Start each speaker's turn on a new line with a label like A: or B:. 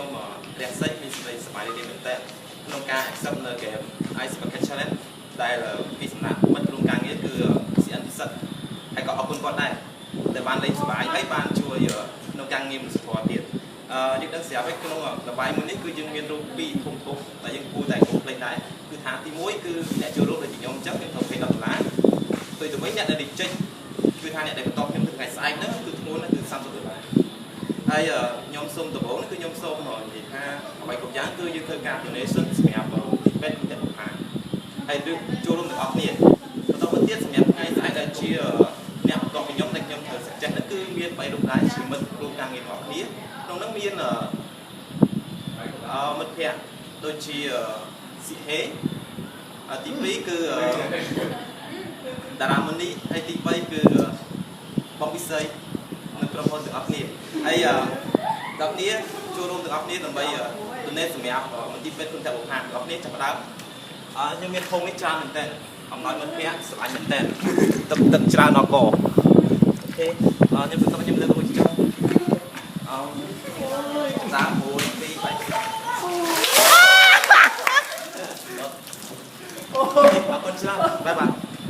A: ខ្ញុំរះសិចមានសម្លេងសម័យនេះមែនតើក្នុងការ accept នៅ game Ice Bucket Challenge ដែលពីសំណាក់មិត្តរួមការងារគឺ CN ពិសិដ្ឋហើយក៏អរគុណគាត់ដែរដែលបានលេងសប្បាយហើយបានជួយក្នុងការងារមនុស្សធម៌ទៀតយើងដឹងស្រាប់ហើយក្នុងលបាយមួយនេះគឺយើងមានរូបពីរធំធំដែលយើងគួរតែកុំភ្លេចដែរគឺថាទី1គឺអ្នកចូលរួមដូចខ្ញុំអញ្ចឹងមាន$20ផ្ទុយទៅវិញអ្នកដែលចេញគឺថាអ្នកដែលបន្តខ្ញុំទៅថ្ងៃស្អែកហ្នឹងគឺធ្ងន់គឺ$30ហើយខ្ញុំសូមដំបូងគឺខ្ញុំសូមនិយាយថាអ្វីគ្រប់យ៉ាងគឺយើងធ្វើការ donation សម្រាប់ទីពេទ្យគុណអ្នកបង្ហាញហើយឬចូលរួមទាំងអស់គ្នាបន្តមកទៀតសម្រាប់ថ្ងៃស្អែកដែលជាអ្នកបន្តខ្ញុំដែលខ្ញុំធ្វើ suggest ហ្នឹងគឺមាន3រូបដែរជាមិត្តរួមការងាររបស់គ្នាក្នុងហ្នឹងមានមិត្តភ័ក្តិដូចជាស៊ីហេទី2គឺតារាមុនីហើយទី3គឺបងពិសីនៅក្រុមហ៊ុនទាំងអស់គ្នាហើយដល់គ្នាចូលរួមទាំងអស់គ្នាដើម្បីdonateសម្រាប់មន្ទីរពេទ្យគុណតបុផាទាំងអស់គ្នាចាប់ផ្ដើមខ្ញុំមានធំនេះច្រើនមែនតើអំណោយមិត្តភ័ក្តិស្រឡាញ់មែនតើទឹកច្រើនអកអូខេខ្ញុំបន្តខ្ញុំលើកមួយចុះ3 4 2 3អរគុណច្រើនបាយបាយ